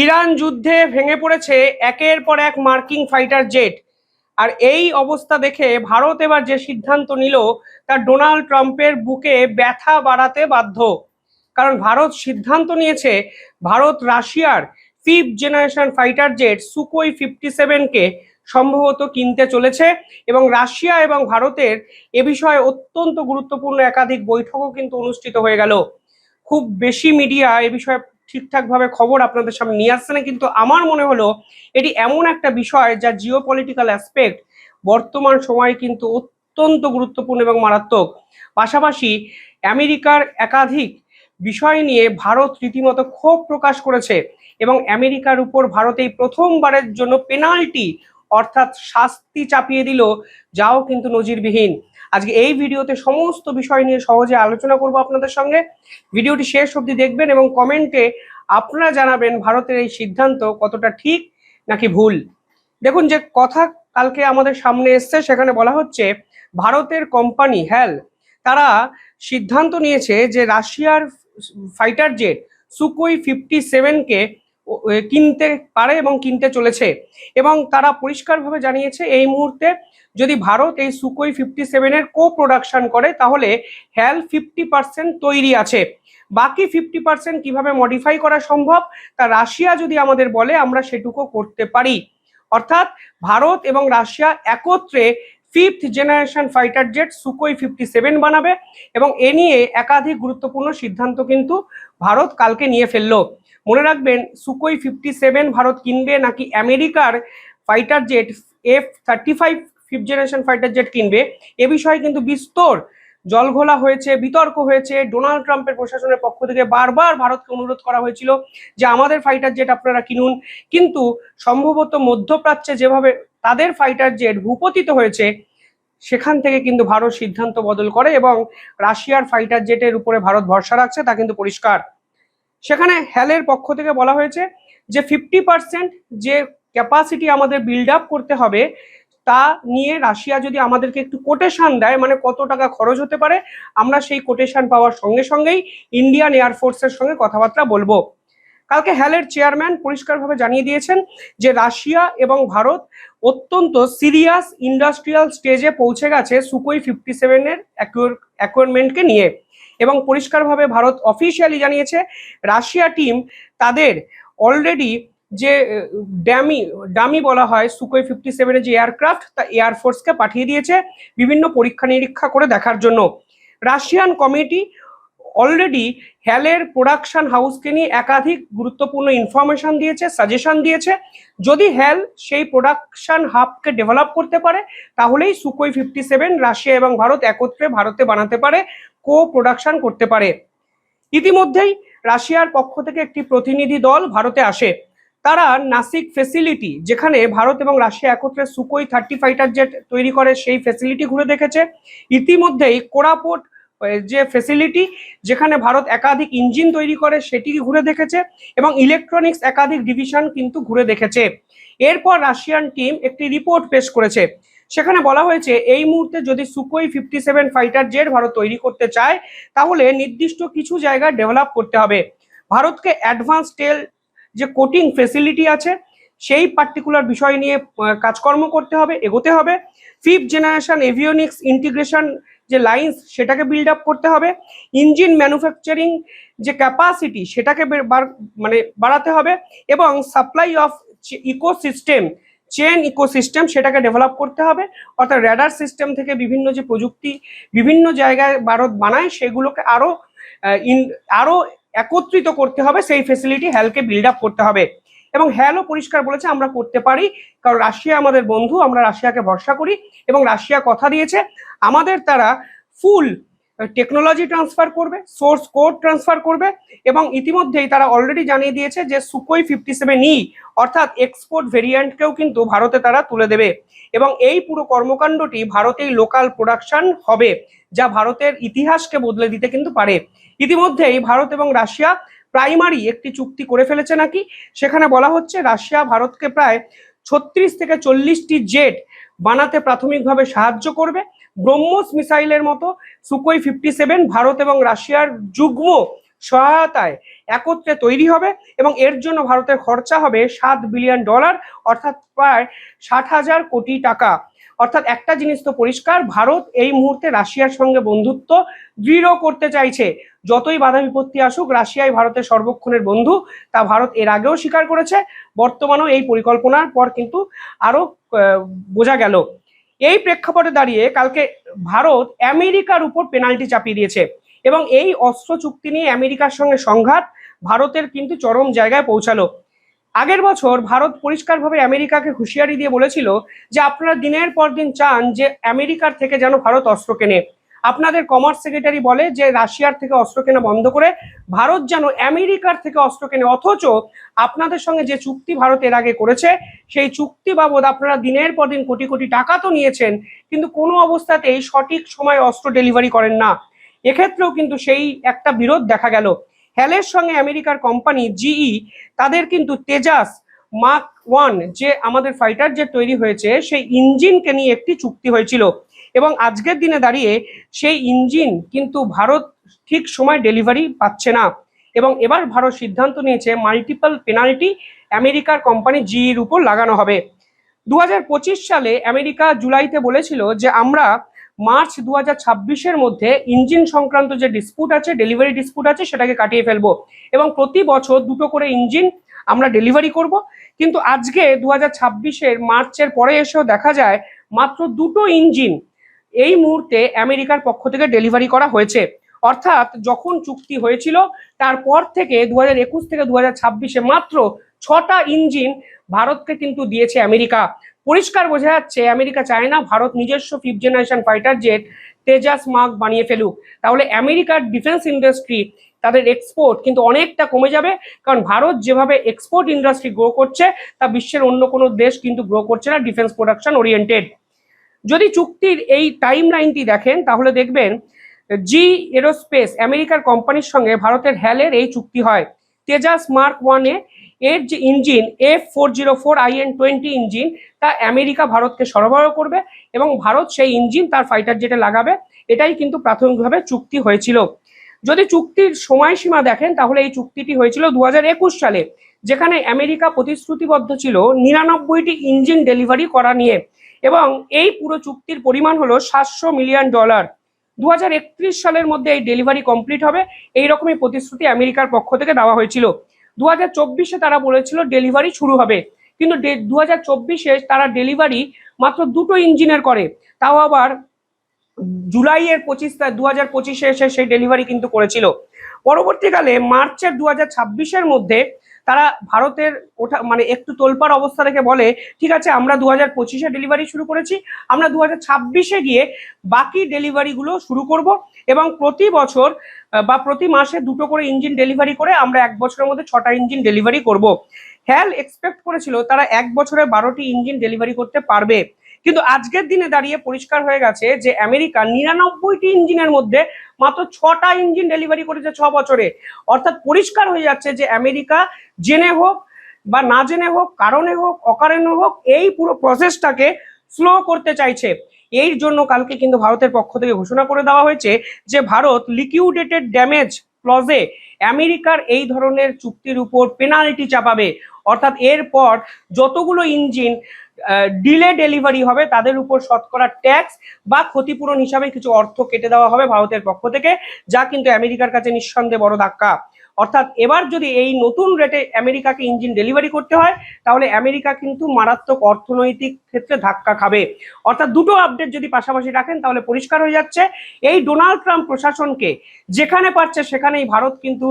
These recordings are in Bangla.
ইরান যুদ্ধে ভেঙে পড়েছে একের পর এক মার্কিন ফাইটার জেট। আর এই অবস্থা দেখে ভারত এবার যে সিদ্ধান্ত নিল তা ডোনাল্ড ট্রাম্পের বুকে ব্যথা বাড়াতে বাধ্য। কারণ ভারত সিদ্ধান্ত নিয়েছে ভারত রাশিয়ার 5th generation fighter jet Sukhoi 57কে সম্ভবত কিনতে চলেছে। এবং রাশিয়া এবং ভারতের এ বিষয়ে অত্যন্ত গুরুত্বপূর্ণ একাধিক বৈঠকও কিন্তু অনুষ্ঠিত হয়ে গেল। খুব বেশি মিডিয়া এ বিষয়ে ঠিকঠাকভাবে খবর আপনাদের সামনে নিয়ে আসছে না, কিন্তু আমার মনে হলো এটি এমন একটা বিষয় যা জিও পলিটিক্যাল অ্যাসপেক্ট বর্তমান সময়ে কিন্তু অত্যন্ত গুরুত্বপূর্ণ এবং মারাত্মক। পাশাপাশি আমেরিকার একাধিক বিষয় নিয়ে ভারত রীতিমতো ক্ষোভ প্রকাশ করেছে এবং আমেরিকার উপর ভারত এই প্রথমবারের জন্য পেনাল্টি অর্থাৎ শাস্তি চাপিয়ে দিল, যাও কিন্তু নজিরবিহীন। আজকে এই ভিডিওতে সমস্ত বিষয় নিয়ে সহজে আলোচনা করব আপনাদের সঙ্গে। ভিডিওটি শেষ অবধি দেখবেন এবং কমেন্টে আপনারা জানাবেন ভারতের এই সিদ্ধান্ত কতটা ঠিক নাকি ভুল। দেখুন, যে কথা কালকে আমাদের সামনে এসছে সেখানে বলা হচ্ছে ভারতের কোম্পানি হ্যাল তারা সিদ্ধান্ত নিয়েছে যে রাশিয়ার ফাইটার জেট সুকোই 57কে কিনতে পারে এবং কিনতে চলেছে। এবং তারা পরিষ্কারভাবে জানিয়েছে এই মুহূর্তে যদি ভারত এই সুকোই 57-এর কো প্রোডাকশন করে তাহলে হ্যাল 50% তৈরি আছে। বাকি 50% কিভাবে মডিফাই করা সম্ভব তা রাশিয়া যদি আমাদের বলে আমরা সেটুকু করতে পারি। অর্থাৎ ভারত এবং রাশিয়া একত্রে 5th জেনারেশন ফাইটার জেট সুকোই 57 বানাবে এবং এ নিয়ে একাধিক গুরুত্বপূর্ণ সিদ্ধান্ত কিন্তু ভারত কালকে নিয়ে ফেললো। মনে রাখবেন, সুকোই 57 ভারত কিনবে নাকি আমেরিকার fighter jet F-35 5th generation fighter jet কিনবে, এ বিষয়ে কিন্তু বিস্তর জলঘোলা হয়েছে, বিতর্ক হয়েছে। ডোনাল্ড ট্রাম্পের প্রশাসনের পক্ষ থেকে বারবার ভারতকে অনুরোধ করা হয়েছিল যে আমাদের ফাইটার জেট আপনারা কিনুন, কিন্তু সম্ভবত মধ্যপ্রাচ্যে যেভাবে তাদের ফাইটার জেট ভূপতিত হয়েছে সেখান থেকে কিন্তু ভারত সিদ্ধান্ত বদল করে এবং রাশিয়ার ফাইটার জেটের উপরে ভারত ভরসা রাখছে, তা কিন্তু পরিষ্কার। সেখানে হ্যালের পক্ষ থেকে বলা হয়েছে যে 50% যে ক্যাপাসিটি আমাদের বিল্ড আপ করতে হবে তা নিয়ে রাশিয়া যদি আমাদেরকে একটু কোটেশন দেয়, মানে কত টাকা খরচ হতে পারে, আমরা সেই কোটেশন পাওয়ার সঙ্গে সঙ্গেই ইন্ডিয়ান এয়ারফোর্সের সঙ্গে কথাবার্তা বলবো। কালকে হ্যালের চেয়ারম্যান পরিষ্কারভাবে জানিয়ে দিয়েছেন যে রাশিয়া এবং ভারত অত্যন্ত সিরিয়াস ইন্ডাস্ট্রিয়াল স্টেজে পৌঁছে গেছে সুকোই 57-এর অ্যাকুয়ারমেন্টকে নিয়ে। এবং পরিষ্কারভাবে ভারত অফিসিয়ালি জানিয়েছে রাশিয়া টিম তাদের অলরেডি যে ডামি বলা হয় সুকোই 57-এর যে এয়ারক্রাফট তা এয়ারফোর্সকে পাঠিয়ে দিয়েছে বিভিন্ন পরীক্ষা নিরীক্ষা করে দেখার জন্য। রাশিয়ান কমিটি অলরেডি হ্যালের প্রোডাকশন হাউসকে নিয়ে একাধিক গুরুত্বপূর্ণ ইনফরমেশন দিয়েছে, সাজেশন দিয়েছে। যদি হ্যাল সেই প্রোডাকশন হাবকে ডেভেলপ করতে পারে তাহলেই সুকোই 57 রাশিয়া এবং ভারত একত্রে ভারতে বানাতে পারে, কো প্রোডাকশন করতে পারে। ইতিমধ্যেই রাশিয়ার পক্ষ থেকে একটি প্রতিনিধি দল ভারতে আসে। তারা নাসিক ফেসিলিটি, যেখানে ভারত এবং রাশিয়া একত্রে সুকোই 30 ফাইটার জেট তৈরি করে, সেই ফেসিলিটি ঘুরে দেখেছে। ইতিমধ্যেই কোরাপুট যে ফেসিলিটি যেখানে ভারত একাধিক ইঞ্জিন তৈরি করে সেটি ঘুরে দেখেছে এবং ইলেকট্রনিক্স একাধিক ডিভিশন কিন্তু ঘুরে দেখেছে। এরপর রাশিয়ান টিম একটি রিপোর্ট পেশ করেছে। সেখানে বলা হয়েছে এই মুহূর্তে যদি সুকোই 57 ফাইটার জেট ভারত তৈরি করতে চায় তাহলে নির্দিষ্ট কিছু জায়গা ডেভেলপ করতে হবে। ভারতকে অ্যাডভান্স টেল যে কোটিং ফেসিলিটি আছে সেই পার্টিকুলার বিষয় নিয়ে কাজকর্ম করতে হবে, এগোতে হবে। 5th জেনারেশন এভিওনিক্স ইন্টিগ্রেশন যে লাইন্স সেটাকে বিল্ড আপ করতে হবে। ইঞ্জিন ম্যানুফ্যাকচারিং যে ক্যাপাসিটি সেটাকে বাড়াতে হবে এবং supply of ecosystem chain ecosystem সেটাকে ডেভেলপ করতে হবে। অর্থাৎ র্যাডার সিস্টেম থেকে বিভিন্ন যে প্রযুক্তি বিভিন্ন জায়গায় ভারত বানায় সেগুলোকে আরো একত্রিত করতে হবে, সেই ফেসিলিটি হ্যালকে বিল্ড আপ করতে হবে। এবং হ্যালও পরিষ্কার বলেছে আমরা করতে পারি, কারণ রাশিয়া আমাদের বন্ধু, আমরা রাশিয়াকে ভরসা করি এবং রাশিয়া কথা দিয়েছে আমাদের তারা ফুল টেকনোলজি ট্রান্সফার করবে, সোর্স কোড ট্রান্সফার করবে। এবং ইতিমধ্যেই তারা অলরেডি জানিয়ে দিয়েছে যে সুকোই 57E অর্থাৎ এক্সপোর্ট ভেরিয়েন্টকেও কিন্তু ভারতে তারা তুলে দেবে এবং এই পুরো কর্মকাণ্ডটি ভারতেই লোকাল প্রোডাকশন হবে, যা ভারতের ইতিহাসকে বদলে দিতে কিন্তু পারে। ইতিমধ্যেই ভারত এবং রাশিয়া প্রাইমারি একটি চুক্তি করে ফেলেছে নাকি, সেখানে বলা হচ্ছে রাশিয়া ভারতকে প্রায় 36 থেকে 40টি জেট বানাতে প্রাথমিকভাবে সাহায্য করবে। ব্রহ্মোস মিসাইলের মতো সুকোই 57 ভারত এবং রাশিয়ার যুগ্ম সহায়তায় একত্রে তৈরি হবে এবং এর জন্য ভারতের খরচা হবে $7 বিলিয়ন, অর্থাৎ প্রায় 60,000 কোটি টাকা। অর্থাৎ একটা জিনিস তো পরিষ্কার, ভারত এই মুহূর্তে রাশিয়ার সঙ্গে বন্ধুত্ব দৃঢ় করতে চাইছে। যতই বাধা বিপত্তি আসুক, রাশিয়াই ভারতের সর্বক্ষণের বন্ধু, তা ভারত এর আগেও স্বীকার করেছে, বর্তমানেও এই পরিকল্পনার পর কিন্তু আরো বোঝা গেল। এই প্রেক্ষাপটে দাঁড়িয়ে কালকে ভারত আমেরিকার উপর পেনাল্টি চাপিয়ে দিয়েছে এবং এই অস্ত্র চুক্তি নিয়ে আমেরিকার সঙ্গে সংঘাত ভারতের কিন্তু চরম জায়গায় পৌঁছালো। আগের বছর ভারত পরিষ্কারভাবে আমেরিকাকে হুঁশিয়ারি দিয়ে বলেছিল যে আপনারা দিনের পর দিন চান যে আমেরিকার থেকে যেন ভারত অস্ত্র কেনে। আপনাদের কমার্স সেক্রেটারি বলে যে রাশিয়ার থেকে অস্ত্র কেনা বন্ধ করে ভারত যেন আমেরিকার থেকে অস্ত্র কেনে, অথচ আপনাদের সঙ্গে যে চুক্তি ভারত এর আগে করেছে সেই চুক্তি বাবদ আপনারা দিনের পর দিন কোটি কোটি টাকা তো নিয়েছেন, কিন্তু কোনো অবস্থাতেই সঠিক সময় অস্ত্র ডেলিভারি করেন না। এক্ষেত্রেও কিন্তু সেই একটা বিরোধ দেখা গেল। হ্যালের সঙ্গে আমেরিকার কোম্পানি জিই তাদের কিন্তু তেজাস মার্ক 1 যে আমাদের ফাইটার জেট তৈরি হয়েছে সেই ইঞ্জিনকে নিয়ে একটি চুক্তি হয়েছিল এবং আজকের দিনে দাঁড়িয়ে সেই ইঞ্জিন কিন্তু ভারত ঠিক সময় ডেলিভারি পাচ্ছে না এবং এবার ভারত সিদ্ধান্ত নিয়েছে মাল্টিপল পেনাল্টি আমেরিকার কোম্পানি জিইর উপর লাগানো হবে। 2025 সালে আমেরিকা জুলাইতে বলেছিল যে আমরা মার্চ 2026-এর মধ্যে ইঞ্জিন সংক্রান্ত যে ডিসপুট আছে, ডেলিভারি ডিসপুট আছে, সেটাকে কাটিয়ে ফেলবো এবং প্রতি বছর 2টো করে ইঞ্জিন আমরা ডেলিভারি করব। কিন্তু আজকে 2026-এর মার্চের পরে এসেও দেখা যায় মাত্র 2টো ইঞ্জিন এই মুহূর্তে আমেরিকার পক্ষ থেকে ডেলিভারি করা হয়েছে। অর্থাৎ যখন চুক্তি হয়েছিল তারপর থেকে 2021 থেকে 2026-এ মাত্র 6টা ইঞ্জিন ভারতকে কিন্তু দিয়েছে আমেরিকা। পরিষ্কার বোঝা যাচ্ছে আমেরিকা চায় না ভারত নিজস্ব 5th generation fighter jet Tejas mark বানিয়ে ফেলুক, তাহলে আমেরিকার ডিফেন্স ইন্ডাস্ট্রি তাদের এক্সপোর্ট কিন্তু অনেকটা কমে যাবে, কারণ ভারত যেভাবে এক্সপোর্ট ইন্ডাস্ট্রি গ্রো করছে তা বিশ্বের অন্য কোনো দেশ কিন্তু গ্রো করছে না ডিফেন্স প্রোডাকশন ওরিয়েন্টেড। যদি চুক্তির এই টাইম লাইনটি দেখেন তাহলে দেখবেন জি এরোস্পেস আমেরিকার কোম্পানির সঙ্গে ভারতের হ্যালের এই চুক্তি হয়। তেজাস মার্ক 1-এ এর যে ইঞ্জিন F404IN20 ইঞ্জিন তা আমেরিকা ভারতকে সরবরাহ করবে এবং ভারত সেই ইঞ্জিন তার ফাইটার জেটে লাগাবে, এটাই কিন্তু প্রাথমিকভাবে চুক্তি হয়েছিল। যদি চুক্তির সময়সীমা দেখেন তাহলে এই চুক্তিটি হয়েছিল 2021 সালে, যেখানে আমেরিকা প্রতিশ্রুতিবদ্ধ ছিল 99টি ইঞ্জিন ডেলিভারি করা নিয়ে এবং এই পুরো চুক্তির পরিমাণ হলো $700 মিলিয়ন। 2031 সালের মধ্যে এই ডেলিভারি কমপ্লিট হবে, এই রকমই প্রতিশ্রুতি আমেরিকার পক্ষ থেকে দেওয়া হয়েছিল। 2024-এ তারা বলেছিল ডেলিভারি শুরু হবে, কিন্তু 2024-এ তারা ডেলিভারি মাত্র 2টো ইঞ্জিনের করে, তাও আবার জুলাইয়ের 2025-এ এসে সেই ডেলিভারি কিন্তু করেছিল। পরবর্তীকালে মার্চের 2026-এর মধ্যে তারা ভারতের ওঠা মানে একটু তোলপাড় অবস্থা রেখে বলে ঠিক আছে আমরা 2025-এ ডেলিভারি শুরু করেছি, আমরা 2026-এ গিয়ে বাকি ডেলিভারিগুলো শুরু করব এবং প্রতি বছর বা প্রতি মাসে 2টো করে ইঞ্জিন ডেলিভারি করে আমরা 1 বছরের মধ্যে 6টা ইঞ্জিন ডেলিভারি করব। হ্যাল এক্সপেক্ট করেছিল তারা 1 বছরে 12টি ইঞ্জিন ডেলিভারি করতে পারবে, কিন্তু আজকের দিনে দাঁড়িয়ে পরিষ্কার হয়ে গেছে যে আমেরিকা 99টি ইঞ্জিনের মধ্যে মাত্র 6টা ইঞ্জিন ডেলিভারি করেছে 6 বছরে। অর্থাৎ পরিষ্কার হয়ে যাচ্ছে যে আমেরিকা জেনে হোক বা না জেনে হোক, কারণে হোক অকারণে হোক, এই পুরো প্রসেসটাকে স্লো করতে চাইছে। এর জন্য কালকে কিন্তু ভারতের পক্ষ থেকে ঘোষণা করে দেওয়া হয়েছে যে ভারত লিকুইডেটেড ড্যামেজ ক্লজে আমেরিকার এই ধরনের চুক্তির উপর পেনাল্টি চাপাবে, অর্থাৎ এরপর যতগুলো ইঞ্জিন ডিলে ডেলিভারি হবে তাদের উপর শতকরা ট্যাক্স বা ক্ষতিপূরণ হিসাবে কিছু অর্থ কেটে দেওয়া হবে ভারতের পক্ষ থেকে, যা কিন্তু আমেরিকার কাছে নিঃসন্দেহে বড় ধাক্কা। অর্থাৎ এবার যদি এই নতুন রেটে আমেরিকাকে ইঞ্জিন ডেলিভারি করতে হয় তাহলে আমেরিকা কিন্তু মারাত্মক অর্থনৈতিক ক্ষেত্রে ধাক্কা খাবে। অর্থাৎ দুটো আপডেট যদি পাশাপাশি রাখেন তাহলে পরিষ্কার হয়ে যাচ্ছে এই ডোনাল্ড ট্রাম্প প্রশাসনকে যেখানে পারছে সেখানেই ভারত কিন্তু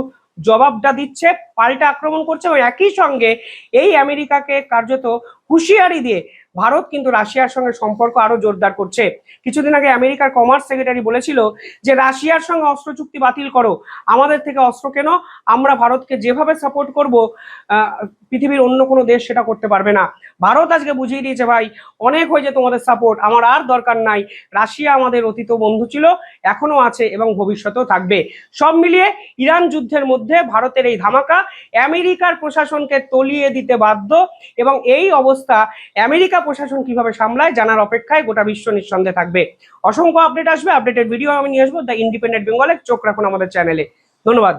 জবাবটা দিচ্ছে, পাল্টা আক্রমণ করছে এবং একই সঙ্গে এই আমেরিকাকে কার্যত হুঁশিয়ারি দিয়ে ভারত কিন্তু রাশিয়ার সঙ্গে সম্পর্ক আরো জোরদার করছে। কিছুদিন আগে আমেরিকার কমার্স সেক্রেটারি বলেছিল যে রাশিয়ার সঙ্গে অস্ত্র চুক্তি বাতিল করো, আমাদের থেকে অস্ত্র কেন, আমরা ভারতকে যেভাবে সাপোর্ট করব পৃথিবীর অন্য কোনো দেশ সেটা করতে পারবে না। ভারত আজকে বুঝিয়ে দিয়েছে ভাই অনেক হয়েছে তোমাদের সাপোর্ট, আমার আর দরকার নাই, রাশিয়া আমাদের অতীত বন্ধু ছিল, এখনো আছে এবং ভবিষ্যতেও থাকবে। সব মিলিয়ে ইরান যুদ্ধের মধ্যে ভারতের এই ধামাকা আমেরিকার প্রশাসনকে তলিয়ে দিতে বাধ্য এবং এই অবস্থা আমেরিকা প্রশাসন কিভাবে সামলায় জানার অপেক্ষায় গোটা বিশ্ব নিঃসন্দেহে থাকবে। অসংখ্য আপডেট আসবে, আপডেটের ভিডিও আমি নিয়ে আসবো দ্য ইন্ডিপেন্ডেন্ট বেঙ্গলে। চোখ রাখুন আমাদের চ্যানেলে। ধন্যবাদ।